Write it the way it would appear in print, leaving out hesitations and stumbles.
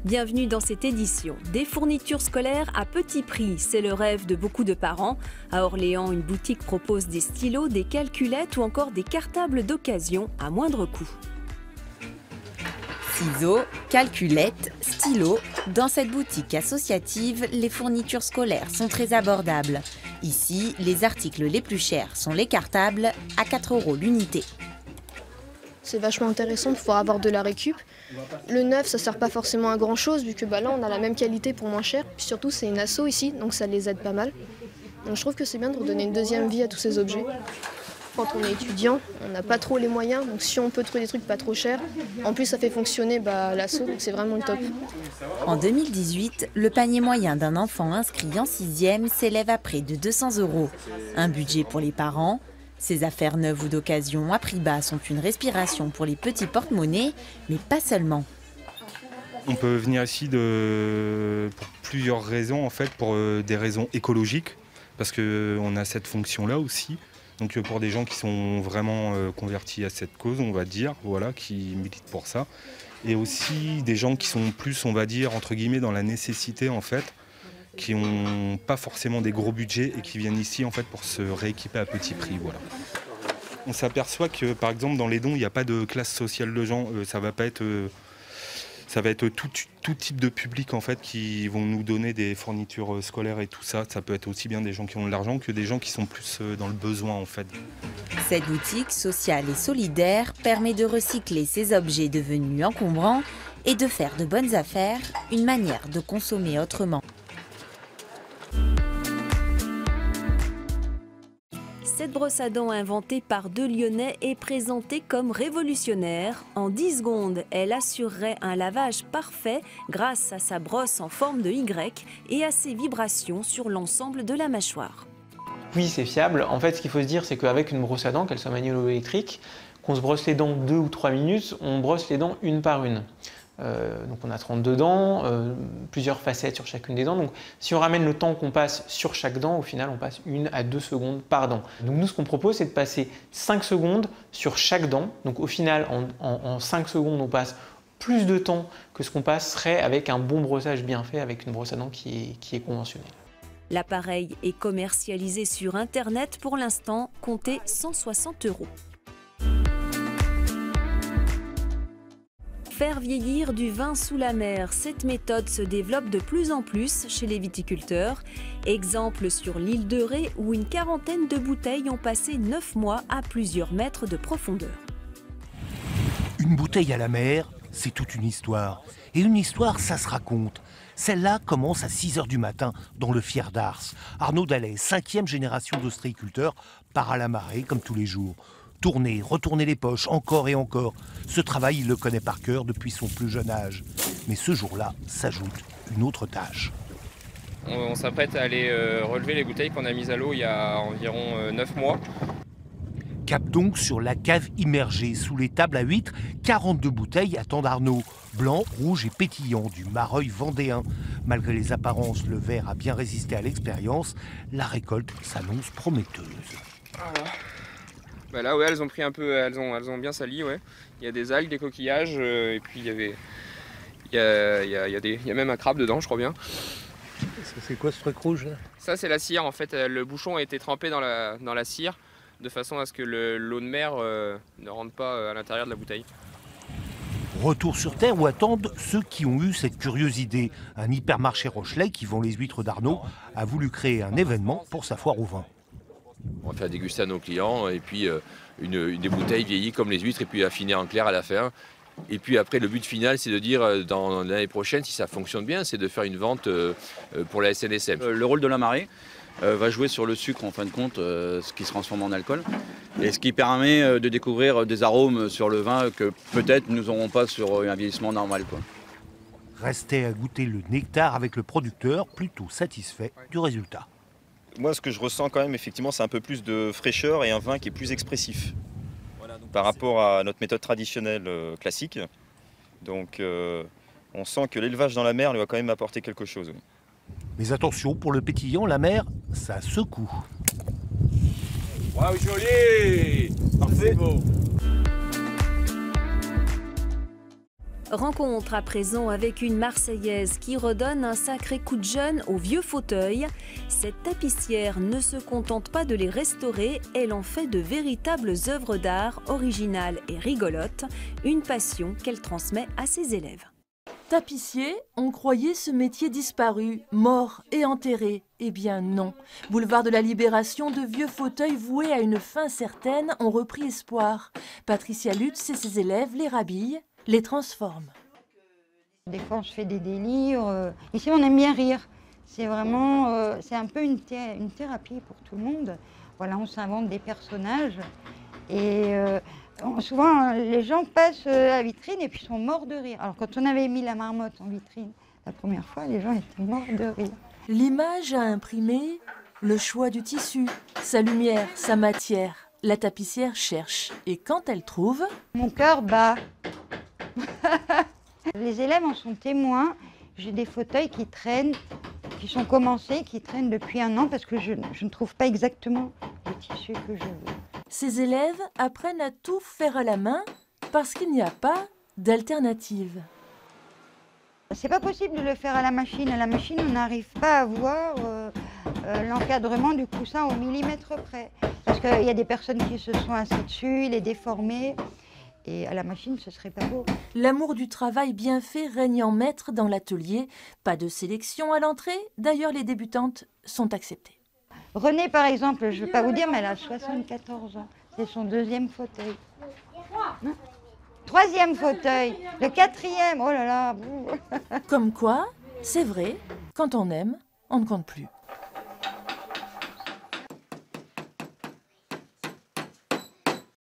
Bienvenue dans cette édition. Des fournitures scolaires à petit prix, c'est le rêve de beaucoup de parents. À Orléans, une boutique propose des stylos, des calculettes ou encore des cartables d'occasion à moindre coût. Ciseaux, calculettes, stylos. Dans cette boutique associative, les fournitures scolaires sont très abordables. Ici, les articles les plus chers sont les cartables à 4 € l'unité. C'est vachement intéressant de pouvoir avoir de la récup. Le neuf, ça sert pas forcément à grand chose vu que là on a la même qualité pour moins cher. Puis surtout c'est une asso ici, donc ça les aide pas mal. Donc je trouve que c'est bien de redonner une deuxième vie à tous ces objets. Quand on est étudiant, on n'a pas trop les moyens, donc si on peut trouver des trucs pas trop chers, en plus ça fait fonctionner l'asso, donc c'est vraiment le top. En 2018, le panier moyen d'un enfant inscrit en 6e s'élève à près de 200 €. Un budget pour les parents. Ces affaires neuves ou d'occasion à prix bas sont une respiration pour les petits porte-monnaies, mais pas seulement. On peut venir ici pour plusieurs raisons, en fait, pour des raisons écologiques, parce qu'on a cette fonction-là aussi. Donc pour des gens qui sont vraiment convertis à cette cause, on va dire, voilà, qui militent pour ça. Et aussi des gens qui sont plus, on va dire, entre guillemets, dans la nécessité, en fait, qui n'ont pas forcément des gros budgets et qui viennent ici en fait pour se rééquiper à petit prix. Voilà. On s'aperçoit que par exemple dans les dons, il n'y a pas de classe sociale de gens. Ça va être tout type de public en fait qui vont nous donner des fournitures scolaires et tout ça. Ça peut être aussi bien des gens qui ont de l'argent que des gens qui sont plus dans le besoin en fait. Cette boutique sociale et solidaire permet de recycler ces objets devenus encombrants et de faire de bonnes affaires, une manière de consommer autrement. Cette brosse à dents inventée par deux Lyonnais est présentée comme révolutionnaire. En 10 secondes, elle assurerait un lavage parfait grâce à sa brosse en forme de Y et à ses vibrations sur l'ensemble de la mâchoire. Oui, c'est fiable. En fait, ce qu'il faut se dire, c'est qu'avec une brosse à dents, qu'elle soit manuelle ou électrique, qu'on se brosse les dents 2 ou 3 minutes, on brosse les dents une par une. Donc on a 32 dents, plusieurs facettes sur chacune des dents. Donc si on ramène le temps qu'on passe sur chaque dent, au final on passe 1 à 2 secondes par dent. Donc nous ce qu'on propose c'est de passer 5 secondes sur chaque dent. Donc au final en 5 secondes on passe plus de temps que ce qu'on passerait avec un bon brossage bien fait avec une brosse à dents qui est conventionnelle. L'appareil est commercialisé sur internet pour l'instant, comptez 160 €. Faire vieillir du vin sous la mer, cette méthode se développe de plus en plus chez les viticulteurs. Exemple sur l'île de Ré où une quarantaine de bouteilles ont passé 9 mois à plusieurs mètres de profondeur. Une bouteille à la mer, c'est toute une histoire. Et une histoire, ça se raconte. Celle-là commence à 6 h du matin dans le Fier d'Ars. Arnaud Dallet, 5e génération d'ostréiculteurs, part à la marée comme tous les jours. Tourner, retourner les poches, encore et encore. Ce travail, il le connaît par cœur depuis son plus jeune âge. Mais ce jour-là, s'ajoute une autre tâche. On s'apprête à aller relever les bouteilles qu'on a mises à l'eau il y a environ 9 mois. Cap donc sur la cave immergée, sous les tables à huîtres, 42 bouteilles attendent Arnaud. Blanc, rouge et pétillant, du Mareuil vendéen. Malgré les apparences, le verre a bien résisté à l'expérience. La récolte s'annonce prometteuse. Voilà. Bah là, ouais, elles ont pris un peu, elles ont bien sali, ouais. Il y a des algues, des coquillages, et puis il y a même un crabe dedans, je crois bien. C'est quoi ce truc rouge là? Ça, c'est la cire. En fait, le bouchon a été trempé dans la cire, de façon à ce que l'eau de mer ne rentre pas à l'intérieur de la bouteille. Retour sur terre où attendent ceux qui ont eu cette curieuse idée. Un hypermarché Rochelais qui vend les huîtres d'Arnaud a voulu créer un événement pour sa foire au vin. On va faire déguster à nos clients et puis des bouteilles vieillies comme les huîtres et puis affiner en clair à la fin. Et puis après, le but final, c'est de dire dans l'année prochaine, si ça fonctionne bien, c'est de faire une vente pour la SNSM. Le rôle de la marée va jouer sur le sucre en fin de compte, ce qui se transforme en alcool. Et ce qui permet de découvrir des arômes sur le vin que peut-être nous n'aurons pas sur un vieillissement normal, quoi. Restait à goûter le nectar avec le producteur, plutôt satisfait du résultat. Moi, ce que je ressens quand même, effectivement, c'est un peu plus de fraîcheur et un vin qui est plus expressif par rapport à notre méthode traditionnelle classique. Donc, on sent que l'élevage dans la mer lui va quand même apporter quelque chose. Oui. Mais attention, pour le pétillant, la mer, ça secoue. Waouh, joli! Parfait! Beau. Rencontre à présent avec une Marseillaise qui redonne un sacré coup de jeune aux vieux fauteuils. Cette tapissière ne se contente pas de les restaurer, elle en fait de véritables œuvres d'art originales et rigolotes, une passion qu'elle transmet à ses élèves. Tapissier, on croyait ce métier disparu, mort et enterré. Eh bien non. Boulevard de la Libération, de vieux fauteuils voués à une fin certaine ont repris espoir. Patricia Lutz et ses élèves les rhabillent, les transforment. Des fois, je fais des délires. Ici, on aime bien rire. C'est vraiment, c'est un peu une thérapie pour tout le monde. Voilà, on s'invente des personnages et souvent, les gens passent à la vitrine et puis sont morts de rire. Alors, quand on avait mis la marmotte en vitrine la première fois, les gens étaient morts de rire. L'image à imprimer, le choix du tissu, sa lumière, sa matière. La tapissière cherche et quand elle trouve... Mon cœur bat. Les élèves en sont témoins. J'ai des fauteuils qui traînent, qui sont commencés, qui traînent depuis 1 an parce que je ne trouve pas exactement le tissu que je veux. Ces élèves apprennent à tout faire à la main parce qu'il n'y a pas d'alternative. C'est pas possible de le faire à la machine. À la machine, on n'arrive pas à voir l'encadrement du coussin au millimètre près. Parce qu'il y a des personnes qui se sont assises dessus, il est déformé. Et à la machine, ce serait pas beau. L'amour du travail bien fait règne en maître dans l'atelier. Pas de sélection à l'entrée. D'ailleurs, les débutantes sont acceptées. Renée, par exemple, je ne vais pas vous dire, mais elle a 74 ans. C'est son 2e fauteuil. 3e fauteuil. Le 4e. Oh là là. Comme quoi, c'est vrai, quand on aime, on ne compte plus.